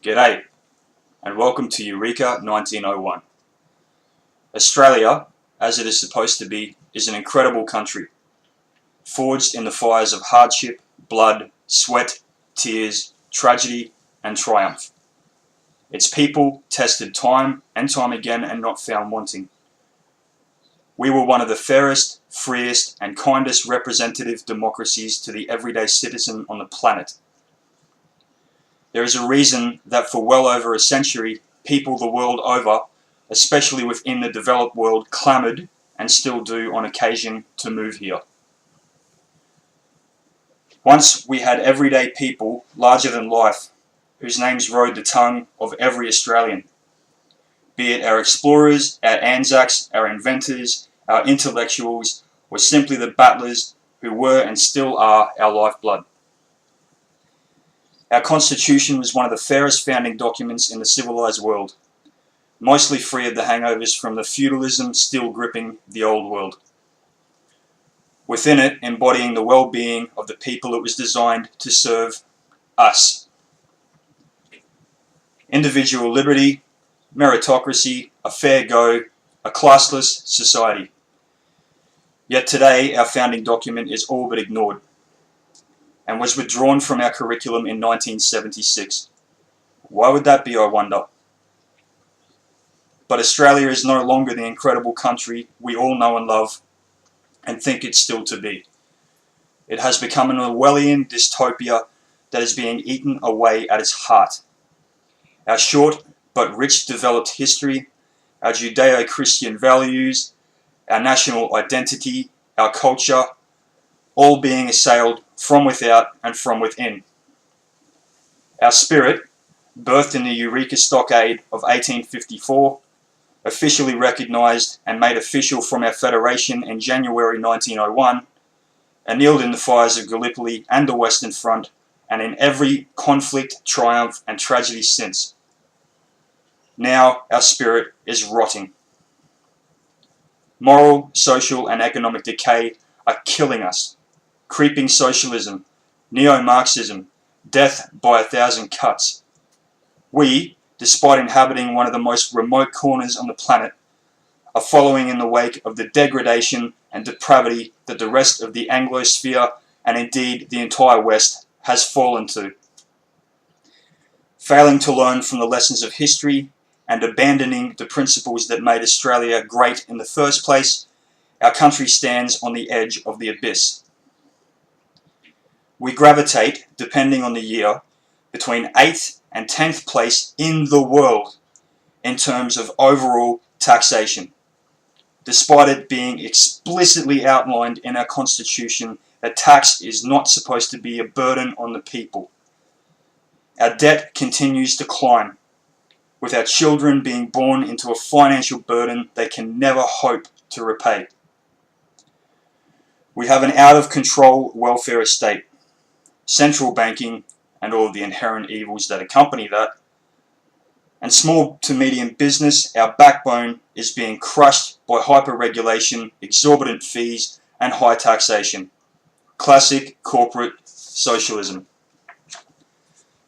G'day, and welcome to Eureka 1901. Australia, as it is supposed to be, is an incredible country, forged in the fires of hardship, blood, sweat, tears, tragedy, and triumph. Its people tested time and time again and not found wanting. We were one of the fairest, freest, and kindest representative democracies to the everyday citizen on the planet. There is a reason that for well over a century, people the world over, especially within the developed world, clamoured, and still do on occasion, to move here. Once we had everyday people, larger than life, whose names rode the tongue of every Australian. Be it our explorers, our Anzacs, our inventors, our intellectuals, or simply the battlers who were and still are our lifeblood. Our Constitution was one of the fairest founding documents in the civilised world, mostly free of the hangovers from the feudalism still gripping the old world. Within it, embodying the well-being of the people it was designed to serve, us. Individual liberty, meritocracy, a fair go, a classless society. Yet today, our founding document is all but ignored, and was withdrawn from our curriculum in 1976. Why would that be, I wonder? But Australia is no longer the incredible country we all know and love, and think it's still to be. It has become an Orwellian dystopia that is being eaten away at its heart. Our short but rich developed history, our Judeo-Christian values, our national identity, our culture, all being assailed from without and from within. Our spirit, birthed in the Eureka Stockade of 1854, officially recognised and made official from our Federation in January 1901, annealed in the fires of Gallipoli and the Western Front, and in every conflict, triumph and tragedy since. Now our spirit is rotting. Moral, social and economic decay are killing us. Creeping socialism, neo-Marxism, death by 1,000 cuts. We, despite inhabiting one of the most remote corners on the planet, are following in the wake of the degradation and depravity that the rest of the Anglosphere, and indeed the entire West, has fallen to. Failing to learn from the lessons of history and abandoning the principles that made Australia great in the first place, our country stands on the edge of the abyss. We gravitate, depending on the year, between 8th and 10th place in the world in terms of overall taxation, despite it being explicitly outlined in our Constitution that tax is not supposed to be a burden on the people. Our debt continues to climb, with our children being born into a financial burden they can never hope to repay. We have an out-of-control welfare estate, central banking and all of the inherent evils that accompany that, and small to medium business, our backbone, is being crushed by hyper-regulation, exorbitant fees and high taxation. Classic corporate socialism.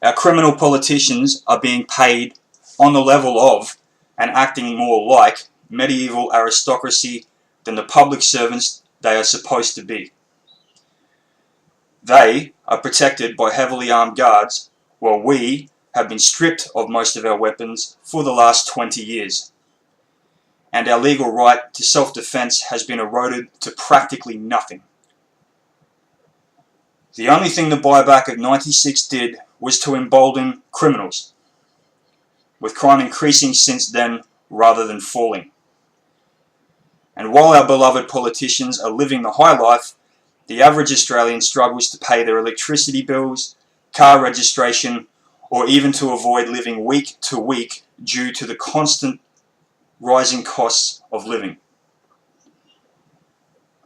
Our criminal politicians are being paid on the level of, and acting more like, medieval aristocracy than the public servants they are supposed to be. They are protected by heavily armed guards, while we have been stripped of most of our weapons for the last 20 years. And our legal right to self-defense has been eroded to practically nothing. The only thing the buyback of 96 did was to embolden criminals, with crime increasing since then rather than falling. And while our beloved politicians are living the high life, the average Australian struggles to pay their electricity bills, car registration, or even to avoid living week to week due to the constant rising costs of living.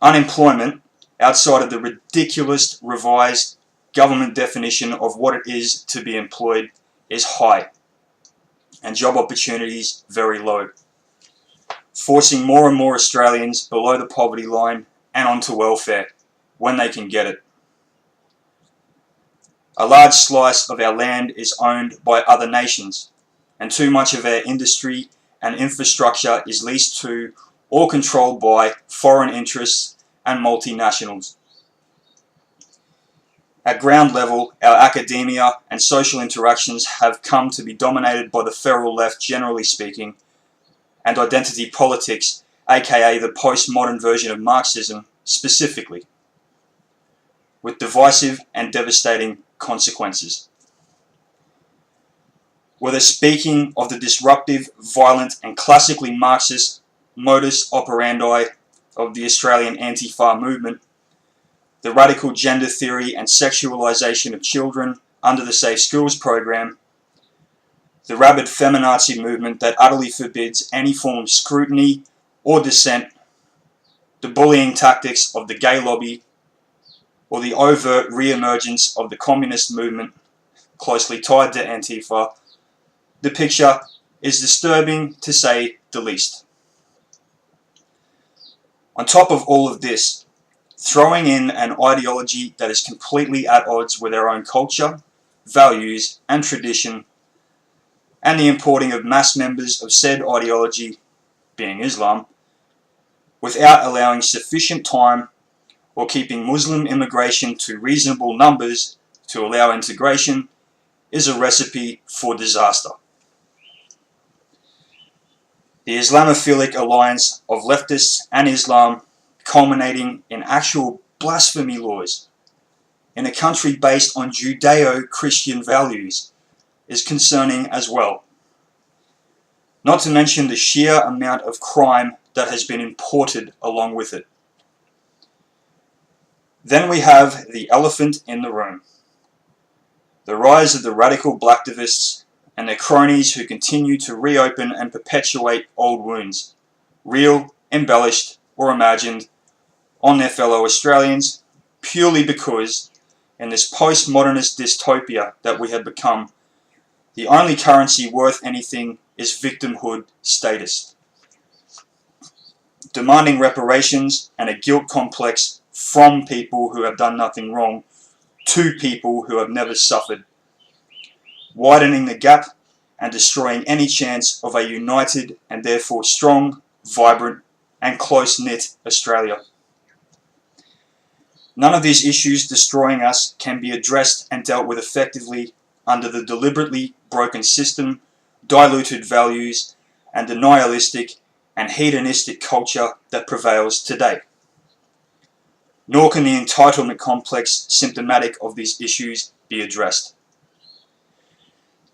Unemployment, outside of the ridiculous revised government definition of what it is to be employed, is high, and job opportunities very low, forcing more and more Australians below the poverty line and onto welfare when they can get it. A large slice of our land is owned by other nations, and too much of our industry and infrastructure is leased to or controlled by foreign interests and multinationals. At ground level, our academia and social interactions have come to be dominated by the feral left, generally speaking, and identity politics, aka the postmodern version of Marxism, specifically, with divisive and devastating consequences. Whether speaking of the disruptive, violent, and classically Marxist modus operandi of the Australian Antifa movement, the radical gender theory and sexualization of children under the Safe Schools program, the rabid feminazi movement that utterly forbids any form of scrutiny or dissent, the bullying tactics of the gay lobby, or the overt re-emergence of the communist movement closely tied to Antifa, the picture is disturbing to say the least. On top of all of this, throwing in an ideology that is completely at odds with our own culture, values, and tradition, and the importing of mass members of said ideology, being Islam, without allowing sufficient time or keeping Muslim immigration to reasonable numbers to allow integration, is a recipe for disaster. The Islamophilic alliance of leftists and Islam, culminating in actual blasphemy laws in a country based on Judeo-Christian values, is concerning as well. Not to mention the sheer amount of crime that has been imported along with it. Then we have the elephant in the room. The rise of the radical blacktivists and their cronies who continue to reopen and perpetuate old wounds, real, embellished, or imagined, on their fellow Australians, purely because, in this postmodernist dystopia that we have become, the only currency worth anything is victimhood status. Demanding reparations and a guilt complex from people who have done nothing wrong to people who have never suffered, widening the gap and destroying any chance of a united and therefore strong, vibrant, and close-knit Australia. None of these issues destroying us can be addressed and dealt with effectively under the deliberately broken system, diluted values, and the nihilistic and hedonistic culture that prevails today. Nor can the entitlement complex symptomatic of these issues be addressed.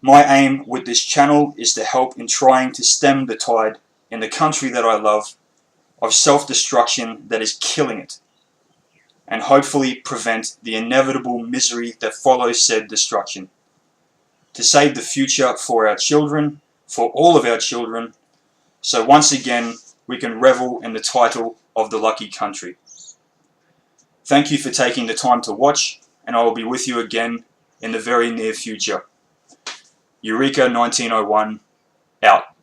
My aim with this channel is to help in trying to stem the tide in the country that I love of self-destruction that is killing it, and hopefully prevent the inevitable misery that follows said destruction, to save the future for our children, for all of our children, so once again we can revel in the title of the lucky country. Thank you for taking the time to watch, and I will be with you again in the very near future. Eureka 1901, out.